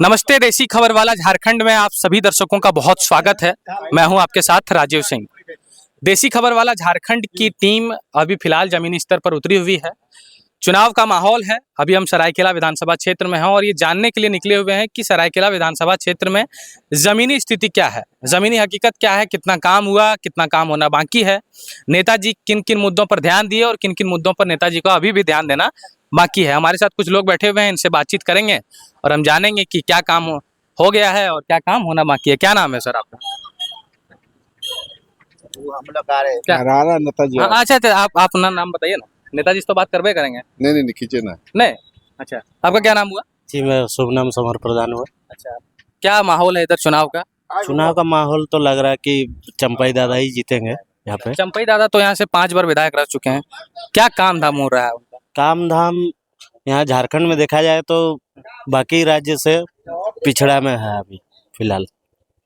नमस्ते, देसी खबर वाला झारखंड में आप सभी दर्शकों का बहुत स्वागत है। मैं हूं आपके साथ राजीव सिंह। देसी खबर वाला झारखंड की टीम अभी फिलहाल जमीनी स्तर पर उतरी हुई है। चुनाव का माहौल है। अभी हम सरायकेला विधानसभा क्षेत्र में हैं और ये जानने के लिए निकले हुए हैं कि सरायकेला विधानसभा क्षेत्र में ज़मीनी स्थिति क्या है, ज़मीनी हकीकत क्या है, कितना काम हुआ, कितना काम होना बाकी है, नेताजी किन किन मुद्दों पर ध्यान दिए और किन किन मुद्दों पर नेताजी को अभी भी ध्यान देना बाकी है। हमारे साथ कुछ लोग बैठे हुए हैं, इनसे बातचीत करेंगे और हम जानेंगे कि क्या काम हो गया है और क्या काम होना बाकी है। क्या नाम है सर आपका? हम लोग आ रहे हैं। क्या? राणा नेताजी। हाँ, अच्छा अच्छा, आप अपना नाम बताइए ना। नेताजी से तो बात करबे करेंगे। नहीं खींचे ना। नहीं, अच्छा, आपका क्या नाम हुआ? जी, मैं शुभ नाम समर प्रधान हुआ। अच्छा, क्या माहौल है इधर चुनाव का? चुनाव का माहौल तो लग रहा है कि चंपाई दादा ही जीतेंगे यहाँ पे। चंपई दादा तो यहाँ से 5 बार विधायक रह चुके हैं। क्या काम धाम हो रहा है उनका? काम धाम यहाँ झारखंड में देखा जाए तो बाकी राज्य से पिछड़ा में है अभी फिलहाल।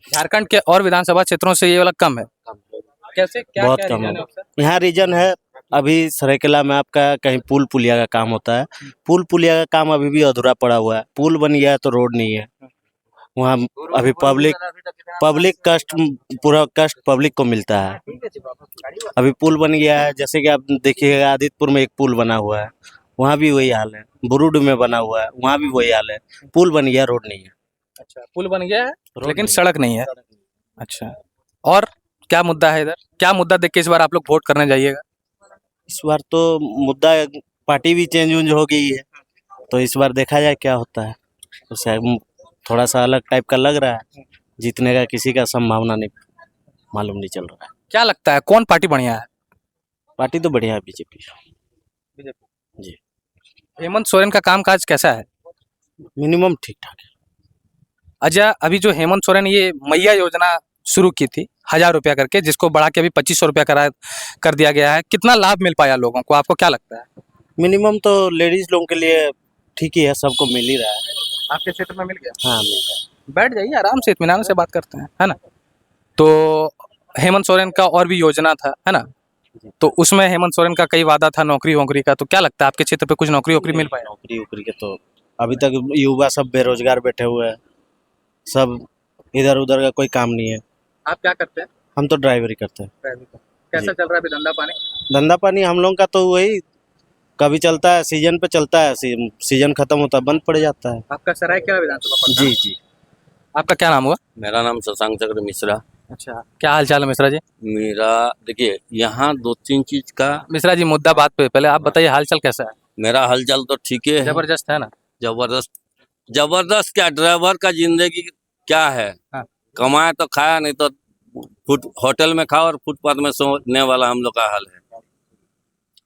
झारखंड के और विधानसभा क्षेत्रों से ये वाला कम है। कैसे? क्या बहुत क्या कम रीजन है। है उसका? यहाँ रीजन है अभी सरायकेला में आपका कहीं पुल पुलिया का काम होता है। पुल पुलिया का काम अभी भी अधूरा पड़ा हुआ है। पुल बन गया है तो रोड नहीं है। वहाँ अभी पब्लिक कष्ट, पूरा कष्ट पब्लिक को मिलता है। अभी पुल बन गया है, जैसे कि आप देखिएगा आदित्यपुर में एक पुल बना हुआ है, वहाँ भी वही हाल है। बुरुड में बना हुआ है, वहाँ भी वही हाल है। पुल बन गया, रोड नहीं है। अच्छा, पुल बन गया है लेकिन नहीं। सड़क नहीं है। अच्छा, और क्या मुद्दा है इधर? क्या मुद्दा देख के इस बार आप लोग वोट करने जाइएगा? इस बार तो मुद्दा, पार्टी भी चेंज उंज हो गई है, तो इस बार देखा जाए क्या होता है। तो शायद थोड़ा सा अलग टाइप का लग रहा है। जीतने का किसी का संभावना नहीं, मालूम नहीं चल रहा है। क्या लगता है कौन पार्टी बढ़िया है? पार्टी तो बढ़िया है, बीजेपी। जी, हेमंत सोरेन का कामकाज कैसा है? मिनिमम ठीक ठाक है। अच्छा, अभी जो हेमंत सोरेन ये मैया योजना शुरू की थी 1000 रुपया करके, जिसको बढ़ा के अभी 2500 रुपया कर दिया गया है, कितना लाभ मिल पाया लोगों को? आपको क्या लगता है? मिनिमम तो लेडीज लोगों के लिए ठीक ही है, सबको मिल ही रहा है। आपके क्षेत्र में मिल गया? हाँ, मिल रहा है। बैठ जाइए, आराम से इत्मीनान से बात करते हैं, है ना? तो हेमंत सोरेन का और भी योजना था, है ना? तो उसमें हेमंत सोरेन का कई वादा था नौकरी वोकरी का, तो क्या लगता है आपके क्षेत्र पे कुछ नौकरी वोकरी मिल पाया? नौकरी उकरी के तो अभी तक युवा सब बेरोजगार बैठे हुए हैं, सब इधर उधर का कोई काम नहीं है। आप क्या करते हैं? हम तो ड्राइवरी करते हैं। कैसा चल रहा है अभी धंधा पानी? धंधा पानी हम लोगों का तो वही कभी चलता है, सीजन पे चलता है, सीजन खत्म होता है बंद पड़ जाता है। आपका सरायकेला विधानसभा पड़ता है? जी। आपका क्या नाम हुआ? मेरा नाम शशांक चक्र मिश्रा। अच्छा, क्या हाल चाल है मिश्रा जी? मेरा देखिए यहाँ 2-3 चीज का। मिश्रा जी, मुद्दा बात पे पहले आप बताइए, हाल चाल कैसा है? मेरा हालचाल तो ठीक है। जबरदस्त है ना? जबरदस्त। जबरदस्त क्या, ड्राइवर का जिंदगी क्या है। हाँ। कमाया तो खाया, नहीं तो होटल में खाओ और फुटपाथ में सोने वाला हम लोग का हाल है।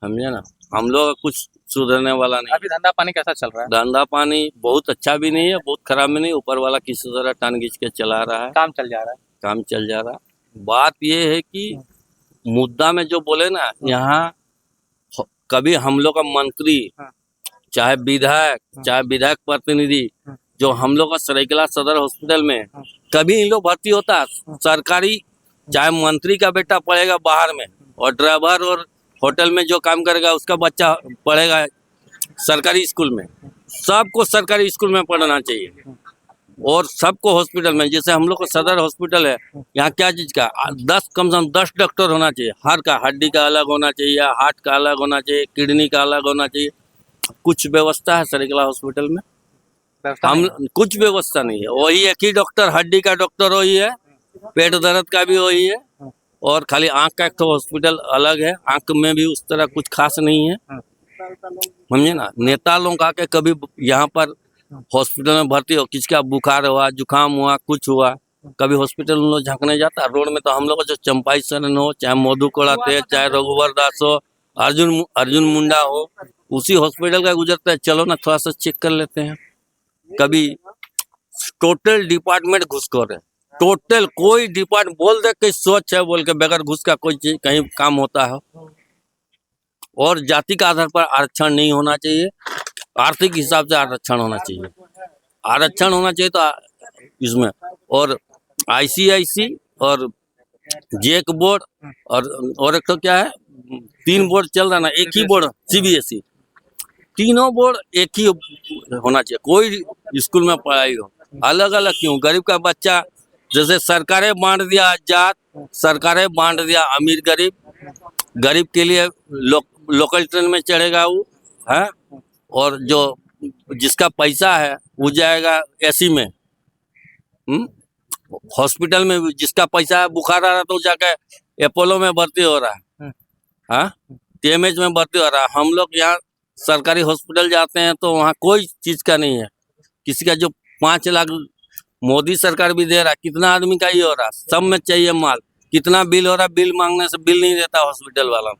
समझे ना, हम लोग कुछ सुधरने वाला नहीं। अभी धंधा पानी कैसा चल रहा है? धंधा पानी बहुत अच्छा भी नहीं है, बहुत खराब भी नहीं। ऊपर वाला किसी तरह टान खींच के चला रहा है, काम चल जा रहा है? काम चल जा रहा है। बात ये है कि मुद्दा में जो बोले ना, यहाँ कभी हम लोग का मंत्री, चाहे विधायक, चाहे विधायक प्रतिनिधि, जो हम लोग का सरायकेला सदर हॉस्पिटल में कभी इन लोग भर्ती होता सरकारी, चाहे मंत्री का बेटा पढ़ेगा बाहर में, और ड्राइवर और होटल में जो काम करेगा उसका बच्चा पढ़ेगा सरकारी स्कूल में। सबको सरकारी स्कूल में पढ़ना चाहिए और सबको हॉस्पिटल में। जैसे हम लोग का सदर हॉस्पिटल है, यहाँ क्या चीज़ का 10 कम से कम 10 डॉक्टर होना चाहिए। हर का, हड्डी का अलग होना चाहिए, हार्ट का अलग होना चाहिए, किडनी का अलग होना चाहिए। कुछ व्यवस्था है सरायकेला हॉस्पिटल में? हम कुछ व्यवस्था नहीं है। वही एक ही डॉक्टर, हड्डी का डॉक्टर वही है, पेट दर्द का भी वही है, और खाली आँख का एक तो हॉस्पिटल अलग है। आँख में भी उस तरह कुछ खास नहीं है, समझे ना। नेता लोग आके कभी यहाँ पर हॉस्पिटल में भर्ती हो, किसका बुखार हुआ, जुकाम हुआ, कुछ हुआ, कभी हॉस्पिटल उन लोग झांकने जाता। रोड में तो हम लोग जो चंपाई सरन हो, चाहे मधु कोड़ाते, चाहे रघुवर दास हो, अर्जुन मुंडा हो, उसी हॉस्पिटल का गुजरता है। चलो ना थोड़ा सा चेक कर लेते हैं। कभी टोटल डिपार्टमेंट घुसखोर है, टोटल कोई डिपार्टमेंट बोल दे कि स्वच्छ है बोल के, बगैर घुस का कोई चीज कहीं काम होता है। और जाति का आधार पर आरक्षण नहीं होना चाहिए, आर्थिक हिसाब से आरक्षण होना चाहिए। आरक्षण होना चाहिए तो इसमें, और आईसीआईसी और जेक बोर्ड और एक तो क्या है, 3 बोर्ड चल रहा ना, एक ही बोर्ड सीबीएसई, तीनों बोर्ड एक ही होना चाहिए। कोई स्कूल में पढ़ाई हो, अलग अलग क्यों? गरीब का बच्चा जैसे सरकारें बांट दिया जात, सरकारें बांट दिया अमीर गरीब, गरीब के लिए लोकल ट्रेन में चढ़ेगा वो है, और जो जिसका पैसा है वो जाएगा एसी में। हॉस्पिटल में भी जिसका पैसा है, बुखार आ रहा तो जाके अपोलो में भर्ती हो रहा है, हाँ, TMH में भर्ती हो रहा है। हम लोग यहाँ सरकारी हॉस्पिटल जाते हैं तो वहाँ कोई चीज का नहीं है। किसी का जो 5 लाख मोदी सरकार भी दे रहा है, कितना आदमी का ही हो रहा है, सब में चाहिए माल। कितना बिल हो रहा है, बिल मांगने से बिल नहीं देता हॉस्पिटल वाला।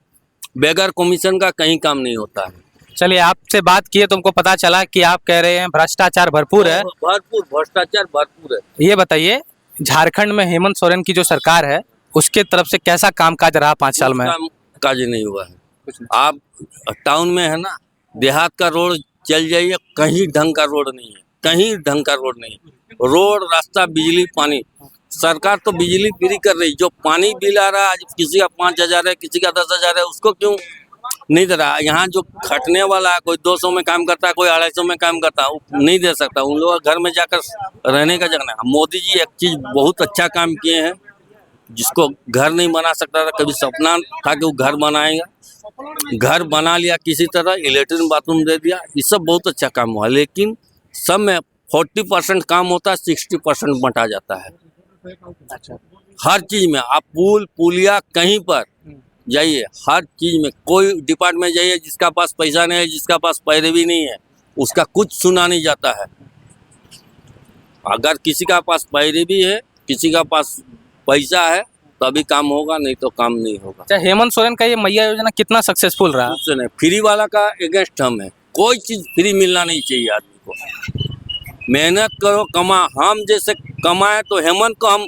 बगैर कमीशन का कहीं काम नहीं होता है। चलिए, आपसे बात किए तो हमको पता चला कि आप कह रहे हैं भ्रष्टाचार भरपूर है। भरपूर भ्रष्टाचार भरपूर है। ये बताइए, झारखंड में हेमंत सोरेन की जो सरकार है उसके तरफ से कैसा कामकाज रहा 5 साल में? काज नहीं हुआ है। आप टाउन में है ना, देहात का रोड चल जाइए, कहीं ढंग का रोड नहीं है, कहीं ढंग का रोड नहीं है। रोड, रास्ता, बिजली, पानी, सरकार तो बिजली फ्री कर रही, जो पानी बिल आ रहा है आज किसी का 5,000 है, किसी का 10,000 है, उसको क्यों नहीं दे रहा? यहाँ जो खटने वाला है, कोई 200 में काम करता है, कोई 250 में काम करता है, वो नहीं दे सकता। उन लोगों का घर में जाकर रहने का जगह नहीं। मोदी जी एक चीज बहुत अच्छा काम किए हैं, जिसको घर नहीं बना सकता था, कभी सपना था कि वो घर बनाएगा, घर बना लिया किसी तरह, इलेक्ट्रिक बाथरूम दे दिया, ये सब बहुत अच्छा काम हुआ। लेकिन सब में 40% काम होता है, 60% बंटा जाता है। हर चीज में आप पुल पुलिया कहीं पर जाइए, हर चीज में कोई डिपार्टमेंट जाइए, जिसका पास पैसा नहीं है, जिसका पास पैरवी नहीं है, उसका कुछ सुना नहीं जाता है। अगर किसी का पास पैरवी है, किसी का पास पैसा है, तभी काम होगा, नहीं तो काम नहीं होगा। अच्छा, हेमंत सोरेन का ये मैया योजना कितना सक्सेसफुल रहा? कुछ नहीं, फ्री वाला का अगेंस्ट हम है। कोई चीज फ्री मिलना नहीं चाहिए आदमी को। मेहनत करो, कमा। हम जैसे कमाए तो हेमंत को हम,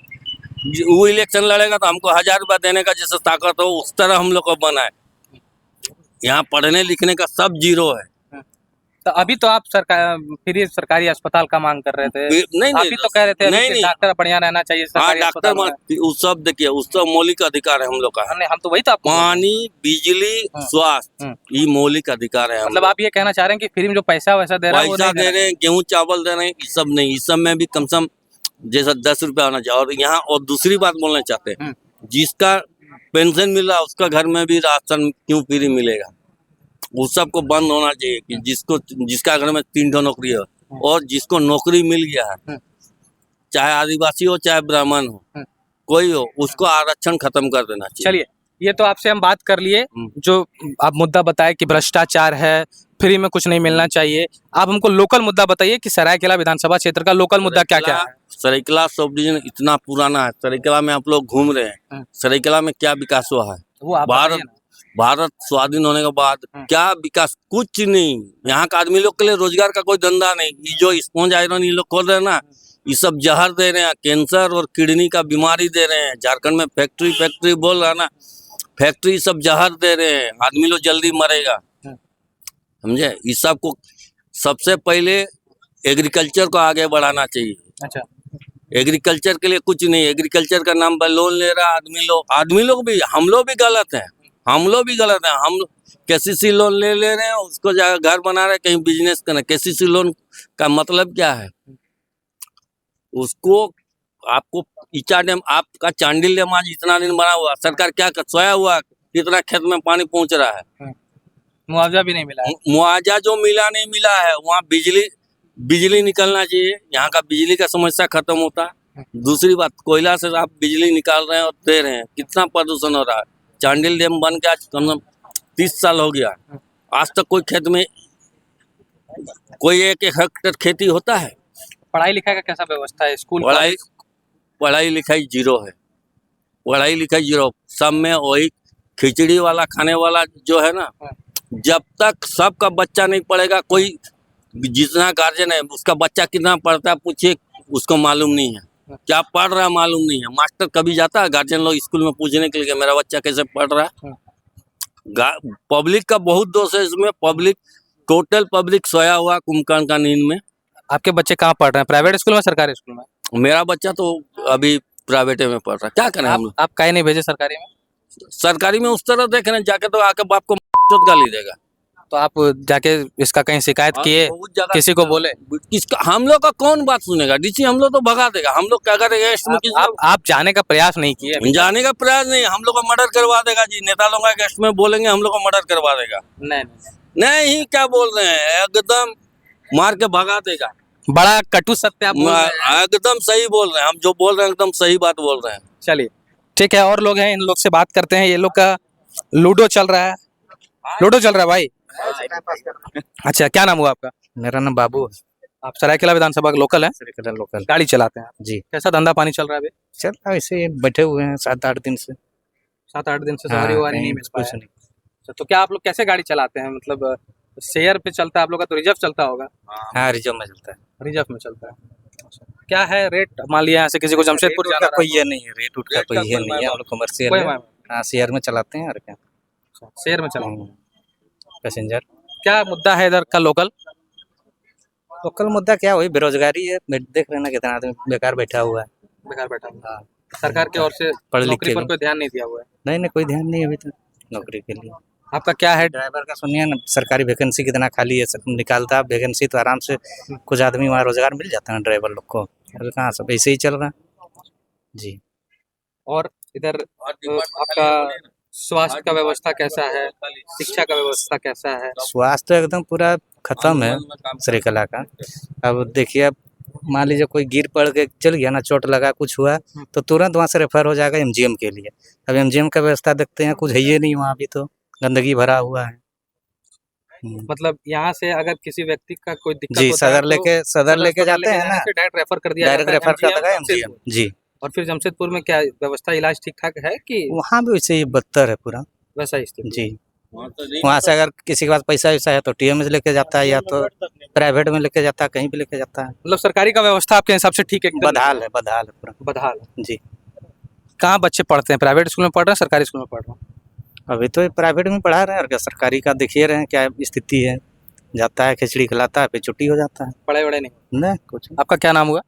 वो इलेक्शन लड़ेगा तो हमको 1,000 रुपया देने का जैसे ताकत हो, उस तरह हम लोग को बनाए। यहाँ पढ़ने लिखने का सब जीरो है। तो अभी तो आप फ्री सरकारी अस्पताल का मांग कर रहे थे। नहीं आप ही तो कह रहे थे नहीं, कि नहीं। डॉक्टर बढ़िया रहना चाहिए हाँ, सरकारी डॉक्टर अस्पताल में। उस सब देखिए, उस सब मौलिक अधिकार है हम लोग का। हम तो वही तो आपको पानी, बिजली, स्वास्थ्य, ये मौलिक अधिकार है। मतलब आप ये कहना चाह रहे हैं कि फ्री में जो पैसा वैसा दे रहा है वो पैसा नहीं दे रहे हैं, गेहूं चावल दे रहे हैं, ये सब नहीं। इस सब में भी कम से कम जैसा 10 रुपया होना चाहिए। और यहाँ और दूसरी बात बोलना चाहते हैं, जिसका पेंशन मिल रहा है उसका घर में भी राशन क्यों फ्री मिलेगा? वो सबको बंद होना चाहिए कि जिसका घर में 3 नौकरी हो, और जिसको नौकरी मिल गया है, चाहे आदिवासी हो चाहे ब्राह्मण हो, कोई हो, उसको आरक्षण खत्म कर देना चाहिए। चलिए, ये तो आपसे हम बात कर लिए, जो आप मुद्दा बताए कि भ्रष्टाचार है, फ्री में कुछ नहीं मिलना चाहिए। आप हमको लोकल मुद्दा बताइए कि सरायकेला विधानसभा क्षेत्र का लोकल मुद्दा क्या क्या है? सरायकेला सब डिवीजन इतना पुराना है। सरायकेला में आप लोग घूम रहे हैं, सरायकेला में क्या विकास हुआ है? वो आप बताइए ना। भारत स्वाधीन होने के बाद क्या विकास? कुछ नहीं। यहाँ का आदमी लोग के लिए रोजगार का कोई धंधा नहीं। ये जो स्पॉन्ज आयरन ये लोग खोल रहे हैं ना, ये सब जहर दे रहे हैं, कैंसर और किडनी का बीमारी दे रहे हैं। झारखंड में फैक्ट्री बोल रहा है ना, फैक्ट्री सब जहर दे रहे हैं, आदमी लोग जल्दी मरेगा, समझे? इस सब को सबसे पहले एग्रीकल्चर को आगे बढ़ाना चाहिए। अच्छा, एग्रीकल्चर के लिए कुछ नहीं, एग्रीकल्चर का नाम पर लोन ले रहा आदमी लोग भी, हम लोग भी गलत हैं, हम KCC लोन ले रहे हैं, उसको जाकर घर बना रहे, कहीं बिजनेस करना। KCC लोन का मतलब क्या है? उसको आपको ईचा डैम, आपका चांडिल डैम आज इतना दिन बना हुआ, सरकार क्या सोया हुआ, कितना खेत में पानी पहुंच रहा है, मुआवजा भी नहीं मिला है। मुआवजा जो मिला नहीं मिला है। वहाँ बिजली निकलना चाहिए, यहाँ का बिजली का समस्या खत्म होता है। दूसरी बात, कोयला से आप बिजली निकाल रहे हैं और दे रहे हैं, कितना प्रदूषण हो रहा है। चांडिल डैम बन के आज कम से कम 30 साल हो गया, आज तक कोई खेत में कोई 1 हेक्टेयर खेती होता है? पढ़ाई लिखाई का कैसा व्यवस्था है? स्कूल पढ़ाई लिखाई जीरो है, पढ़ाई लिखाई जीरो। सब में वही खिचड़ी वाला खाने वाला जो है ना, जब तक सबका बच्चा नहीं पढ़ेगा, कोई जितना गार्जियन है उसका बच्चा कितना पढ़ता है पूछिए, उसको मालूम नहीं है। क्या पढ़ रहा है मालूम नहीं है। मास्टर कभी जाता है गार्जियन लोग स्कूल में पूछने के लिए मेरा बच्चा कैसे पढ़ रहा है? पब्लिक का बहुत दोष है इसमें। टोटल पब्लिक सोया हुआ कुंभकर्ण का नींद में। आपके बच्चे कहाँ पढ़ रहे हैं? प्राइवेट स्कूल में, सरकारी स्कूल में? मेरा बच्चा तो अभी प्राइवेट में पढ़ रहा है। क्या करें हम लोग? आप काहे नहीं भेजे सरकारी में? सरकारी में उस तरह देख रहे हैं, जाके तो आके बाप को गाली देगा। तो आप जाके इसका कहीं शिकायत किए, बहुत जगह किसी को बोले? इसका हम लोग का कौन बात सुनेगा? डीसी हम लोग तो भगा देगा। हम लोग क्या करेंगे? आप जाने का प्रयास नहीं किए अभी? जाने का प्रयास नहीं, हम लोग का मर्डर करवा देगा जी। नेता लोग का गेस्ट में बोलेंगे हम लोग का मर्डर करवा देगा। नहीं नहीं, क्या बोल रहे हैं, एकदम मार के भगा देगा। बड़ा कटु सत्य आप बोल रहे हैं। एकदम सही बोल रहे हैं, हम जो बोल रहे हैं एकदम सही बात बोल रहे हैं। चलिए ठीक है, और लोग हैं, इन लोग से बात करते हैं। ये लोग का लूडो चल रहा है, लूडो चल रहा है भाई। अच्छा, क्या नाम हुआ आपका? मेरा नाम बाबू है। आप सरायकेला विधानसभा के लोकल हैं, सरायकेला लोकल। गाड़ी चलाते हैं आप? जी। कैसा धंधा पानी चल रहा है अभी? चल रहा है, ऐसे बैठे हुए हैं 7-8 दिन से। 7-8 दिन से सवारी ववारी नहीं मिल कुछ पाया। नहीं। अच्छा, तो क्या आप लोग कैसे गाड़ी चलाते हैं? मतलब शेयर पे चलता है आप लोग का, तो रिजर्व चलता होगा? हाँ, रिजर्व में चलता है। रिजर्व में चलता है। अच्छा, क्या है रेट? मान लिया यहाँ से किसी को जमशेदपुर जाना कोई ये नहीं है, रेट उठ का कोई ये नहीं है, हम लोग कमर्शियल कोई है। मामला हाँ, शेयर में चलाते हैं और क्या। नहीं। शेयर में चलाते हैं। पैसेंजर। क्या मुद्दा है इधर का लोकल? लोकल मुद्दा क्या, वही बेरोजगारी है। देख रहे हैं ना कितना आदमी बेकार बैठा हुआ है। बेकार बैठा हुआ है। हाँ। सरकार की ओर से पढ़ लिख नौकरी के पर भी। कोई ध्यान नहीं दिया हुआ है। नहीं नहीं, कोई ध्यान नहीं है अभी तक नौकरी के लिए। आपका क्या है? ड्राइवर का सुनिए ना, सरकारी वैकेंसी कितना खाली है, सब निकालता है वैकेंसी तो आराम से कुछ आदमी वहाँ रोजगार मिल जाता है ना ड्राइवर लोग को। अभी कहाँ, सब ऐसे ही चल रहा है जी। और इधर आपका स्वास्थ्य का व्यवस्था कैसा है? शिक्षा का व्यवस्था कैसा है? स्वास्थ्य एकदम पूरा खत्म है सरायकेला का। अब देखिए, अब मान लीजिए कोई गिर पड़ के चल गया ना, चोट लगा, कुछ हुआ तो तुरंत वहाँ से रेफर हो जाएगा एमजीएम के लिए। अब एमजीएम का व्यवस्था देखते हैं, कुछ है ही नहीं वहाँ, अभी तो गंदगी भरा हुआ है। मतलब यहाँ से अगर किसी व्यक्ति का कोई दिक्कत जी, होता है सदर लेके जाते हैं ना, डायरेक्ट रेफर कर दिया डायरेक्ट जाता है रेफर कर देगा जमशेदपुर। एमजीएम जी। और फिर जमशेदपुर में क्या व्यवस्था, इलाज ठीक ठाक है कि वहाँ भी वैसे ही बदतर है पूरा वैसा ही स्थिति? जी। वहाँ से अगर किसी के पास पैसा वैसा है तो टीएमएस लेके जाता है, या तो प्राइवेट में लेके जाता है, कहीं भी लेके जाता है। मतलब सरकारी का व्यवस्था आपके हिसाब से ठीक है? बदहाल है, बदहाल है पूरा। बदहाल है। जी। कहाँ बच्चे पढ़ते हैं? प्राइवेट स्कूल में पढ़ रहे हैं, सरकारी स्कूल में पढ़ रहे हैं? अभी तो प्राइवेट में पढ़ा रहे हैं, और क्या सरकारी का देखिए रहे हैं क्या स्थिति है। जाता है, खिचड़ी खिलाता है, फिर छुट्टी हो जाता है। पढ़े वढ़े नहीं? नहीं कुछ नहीं। आपका क्या नाम हुआ?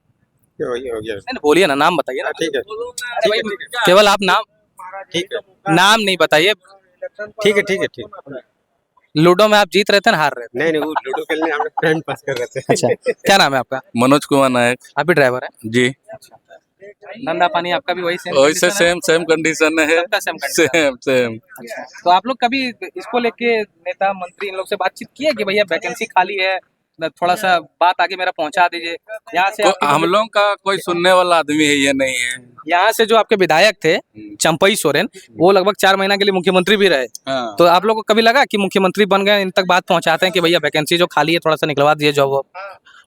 नहीं, बोलिए ना, नाम बताइए ना। ठीक है, अरे भाई, केवल आप नाम, ठीक है, नाम नहीं बताइए। ठीक है, ठीक है, ठीक है। लूडो में आप जीत रहे थे ना हार रहे थे? नहीं, वो लूडो खेलने हम लोग टाइम पास कर रहे थे। अच्छा, क्या नाम है आपका? मनोज कुमार नायक आप भी ड्राइवर हैं? जी। धंधा पानी आपका भी वही सेम? वैसे सेम कंडीशन है। सबका सेम कंडीशन। सेम तो आप लोग कभी इसको लेके नेता मंत्री इन लोग से बातचीत किए कि भैया वैकेंसी खाली है, थोड़ा सा बात आगे मेरा पहुंचा दीजिए? यहाँ से हम लोग का कोई सुनने वाला आदमी है ये नहीं है। यहाँ से जो आपके विधायक थे चंपई सोरेन, वो लगभग 4 महीना के लिए मुख्यमंत्री भी रहे। हाँ। तो आप लोग को कभी लगा कि मुख्यमंत्री बन गए, इन तक बात पहुंचाते हैं कि भैया वैकेंसी जो खाली है थोड़ा सा निकलवा दीजिए जॉब?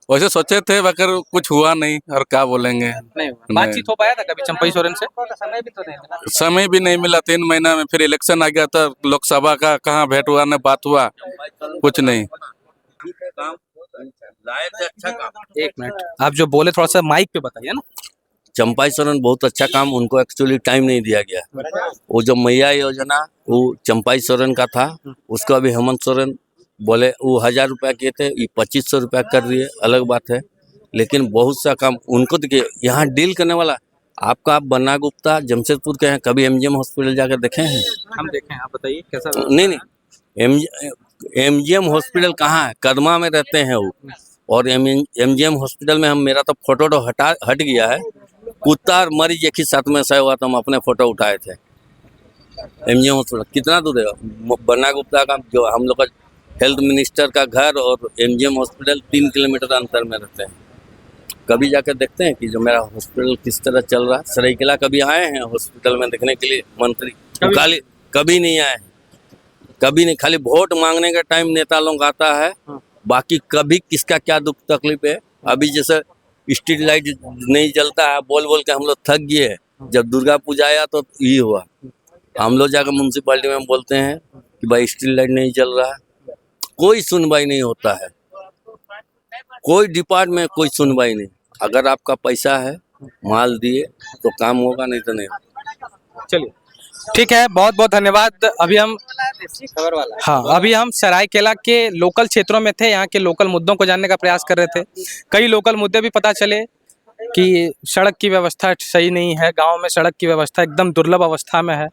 वैसे सोचे थे मगर कुछ हुआ नहीं, और क्या बोलेंगे। नहीं बातचीत हो पाया था कभी चंपई सोरेन से? समय भी तो नहीं मिला। समय भी नहीं मिला, 3 महीना में फिर इलेक्शन आ गया था लोकसभा का, कहाँ भेंट हुआ न बात हुआ, कुछ नहीं। अच्छा काम। एक मिनट, आप जो बोले थोड़ा सा माइक पे बताइए ना। चंपाई सोरेन बहुत अच्छा काम, उनको एक्चुअली टाइम नहीं दिया गया। वो जो मैया योजना वो चंपाई सोरेन का था, उसको अभी हेमंत सोरेन बोले वो 1000 रुपया किए थे, ये 2500 रुपया कर दिए, अलग बात है। लेकिन बहुत सा काम उनको देखिए, यहाँ डील करने वाला आपका, आप बन्ना गुप्ता जमशेदपुर के हैं, कभी एमजीएम हॉस्पिटल जाकर देखे हैं? हम देखें, आप बताइए कैसा? नहीं, एमजीएम हॉस्पिटल कहाँ है? कदमा में रहते हैं वो। और एमजीएम हॉस्पिटल में हम, मेरा तो फोटो तो हट गया है, कुत्ता और मरीज एक ही साथ में सोया हुआ, तो हम अपने फोटो उठाए थे। एमजीएम हॉस्पिटल कितना दूर है? बन्ना गुप्ता का जो हम लोग का हेल्थ मिनिस्टर का घर और एमजीएम हॉस्पिटल 3 किलोमीटर अंतर में रहते हैं। कभी जाकर देखते हैं कि जो मेरा हॉस्पिटल किस तरह चल रहा है। सरायकेला कभी आए हैं हॉस्पिटल में देखने के लिए मंत्री? कभी नहीं आए, कभी नहीं। खाली वोट मांगने का टाइम नेता लोग आता है, बाकी कभी किसका क्या दुख तकलीफ है। अभी जैसे स्ट्रीट लाइट नहीं जलता है, बोल बोल के हम लोग थक गए। जब दुर्गा पूजा आया तो ये हुआ, हम लोग जाकर म्यूनसिपालिटी में बोलते हैं कि भाई स्ट्रीट लाइट नहीं जल रहा है, कोई सुनवाई नहीं होता है, कोई डिपार्टमेंट में कोई सुनवाई नहीं। अगर आपका पैसा है, माल दिए तो काम होगा, नहीं तो नहीं। चलिए ठीक है, बहुत बहुत धन्यवाद। अभी हम खबर वाला। हाँ, अभी हम सरायकेला के लोकल क्षेत्रों में थे, यहाँ के लोकल मुद्दों को जानने का प्रयास कर रहे थे। कई लोकल मुद्दे भी पता चले कि सड़क की व्यवस्था सही नहीं है, गांव में सड़क की व्यवस्था एकदम दुर्लभ अवस्था में है।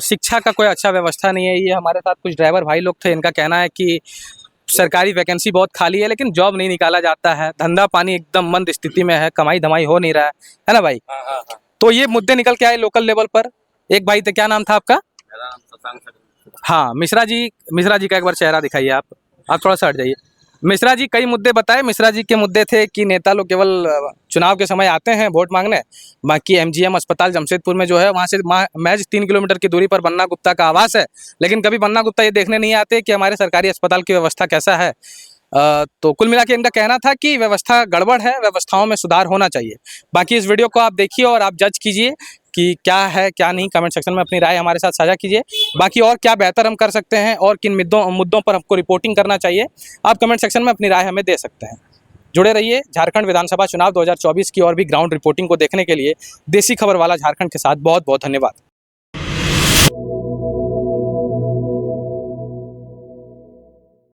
शिक्षा का कोई अच्छा व्यवस्था नहीं है। ये हमारे साथ कुछ ड्राइवर भाई लोग थे, इनका कहना है कि सरकारी वैकेंसी बहुत खाली है लेकिन जॉब नहीं निकाला जाता है, धंधा पानी एकदम मंद स्थिति में है, कमाई धमाई हो नहीं रहा है ना भाई। तो ये मुद्दे निकल के आए लोकल लेवल पर। एक भाई थे, क्या नाम था आपका? हाँ, मिश्रा जी का एक बार चेहरा दिखाइए आप थोड़ा सा हट जाइए। मिश्रा जी कई मुद्दे बताए। मिश्रा जी के मुद्दे थे कि नेता लोग केवल चुनाव के समय आते हैं वोट मांगने, बाकी एमजीएम अस्पताल जमशेदपुर में जो है वहाँ से महज 3 किलोमीटर की दूरी पर बन्ना गुप्ता का आवास है, लेकिन कभी बन्ना गुप्ता ये देखने नहीं आते कि हमारे सरकारी अस्पताल की व्यवस्था कैसा है। तो कुल मिला के इनका कहना था कि व्यवस्था गड़बड़ है, व्यवस्थाओं में सुधार होना चाहिए। बाकी इस वीडियो को आप देखिए और आप जज कीजिए कि क्या है क्या नहीं। कमेंट सेक्शन में अपनी राय हमारे साथ साझा कीजिए। बाकी और क्या बेहतर हम कर सकते हैं और किन मुद्दों पर हमको रिपोर्टिंग करना चाहिए, आप कमेंट सेक्शन में अपनी राय हमें दे सकते हैं। जुड़े रहिए झारखंड विधानसभा चुनाव 2024 की और भी ग्राउंड रिपोर्टिंग को देखने के लिए देसी खबर वाला झारखंड के साथ। बहुत बहुत धन्यवाद।